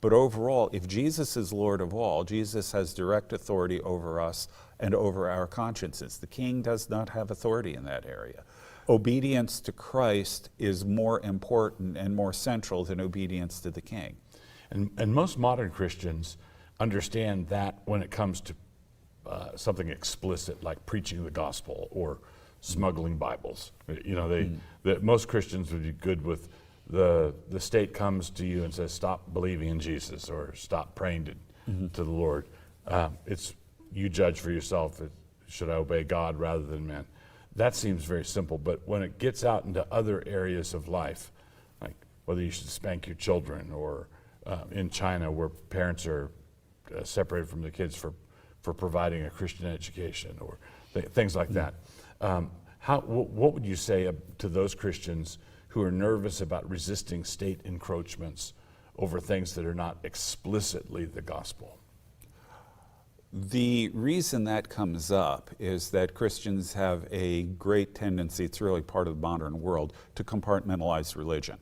But overall, if Jesus is Lord of all, Jesus has direct authority over us and over our consciences. The king does not have authority in that area. Obedience to Christ is more important and more central than obedience to the king. And most modern Christians understand that when it comes to something explicit like preaching the gospel or smuggling Bibles. You know, most Christians would be good with the state comes to you and says, stop believing in Jesus or stop praying to the Lord. It's you judge for yourself. Should I obey God rather than men? That seems very simple, but when it gets out into other areas of life, like whether you should spank your children or in China where parents are separated from the kids for providing a Christian education or things like that. What would you say to those Christians who are nervous about resisting state encroachments over things that are not explicitly the gospel? The reason that comes up is that Christians have a great tendency, it's really part of the modern world, to compartmentalize religion.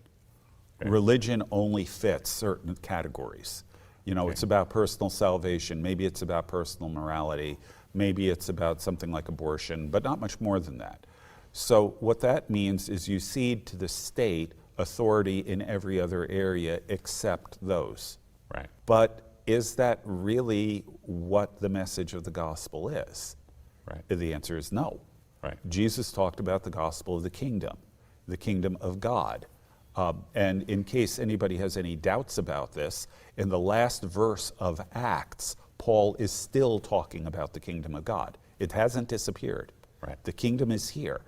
Okay. Religion only fits certain categories. You know, it's about personal salvation, maybe it's about personal morality, maybe it's about something like abortion, but not much more than that. So what that means is you cede to the state authority in every other area except those. Right. But is that really what the message of the gospel is? Right. The answer is no. Right. Jesus talked about the gospel of the kingdom of God. And in case anybody has any doubts about this, in the last verse of Acts, Paul is still talking about the kingdom of God. It hasn't disappeared. Right. The kingdom is here.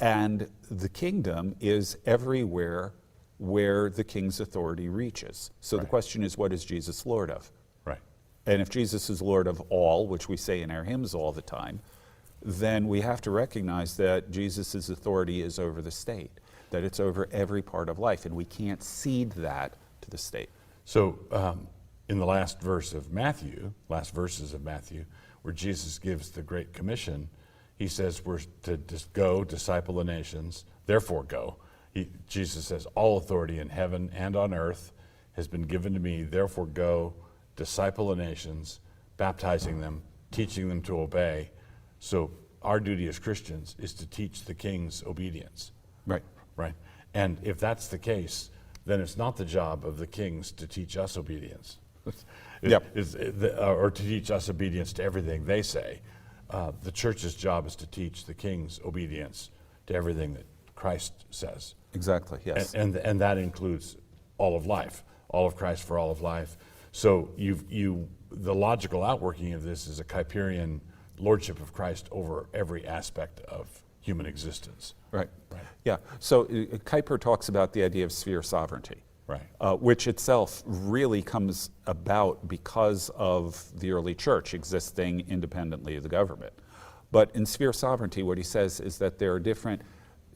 And the kingdom is everywhere where the king's authority reaches. So the question is, what is Jesus Lord of? Right. And if Jesus is Lord of all, which we say in our hymns all the time, then we have to recognize that Jesus' authority is over the state, that it's over every part of life, and we can't cede that to the state. So in the last verses of Matthew, where Jesus gives the Great Commission, he says we're to just go, disciple the nations, therefore go. Jesus says, all authority in heaven and on earth has been given to me, therefore go, disciple the nations, baptizing them, teaching them to obey. So our duty as Christians is to teach the king's obedience. Right. Right. And if that's the case, then it's not the job of the kings to teach us obedience. Or to teach us obedience to everything they say. The church's job is to teach the king's obedience to everything that Christ says. Exactly, yes. And that includes all of life, all of Christ for all of life. So the logical outworking of this is a Kuyperian lordship of Christ over every aspect of human existence. Right. Yeah. So Kuyper talks about the idea of sphere sovereignty. Right. Which itself really comes about because of the early church existing independently of the government. But in sphere sovereignty, what he says is that there are different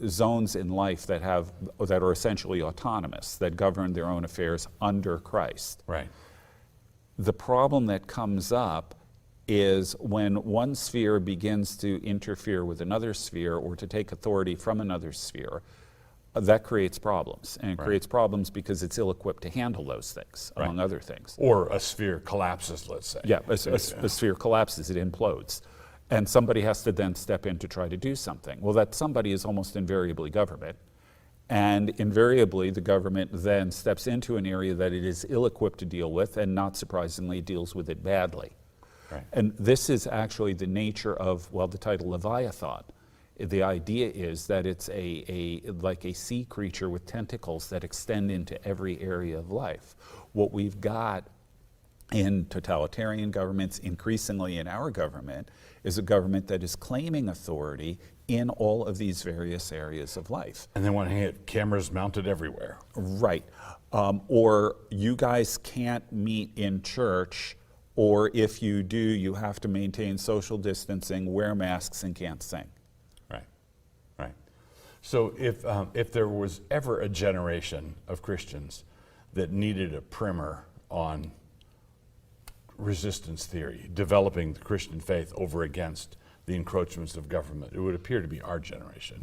zones in life that are essentially autonomous, that govern their own affairs under Christ. Right. The problem that comes up is when one sphere begins to interfere with another sphere or to take authority from another sphere, that creates problems. And it creates problems because it's ill-equipped to handle those things, among other things. Or a sphere collapses, let's say. Yeah, a sphere collapses, it implodes. And somebody has to then step in to try to do something. Well, that somebody is almost invariably government. And invariably, the government then steps into an area that it is ill-equipped to deal with, and not surprisingly, deals with it badly. Right. And this is actually the nature of, well, the title Leviathan. The idea is that it's like a sea creature with tentacles that extend into every area of life. What we've got in totalitarian governments, increasingly in our government, is a government that is claiming authority in all of these various areas of life. And they want to have cameras mounted everywhere. Right. Or you guys can't meet in church, or if you do, you have to maintain social distancing, wear masks, and can't sing. Right. So if there was ever a generation of Christians that needed a primer on resistance theory, developing the Christian faith over against the encroachments of government, it would appear to be our generation.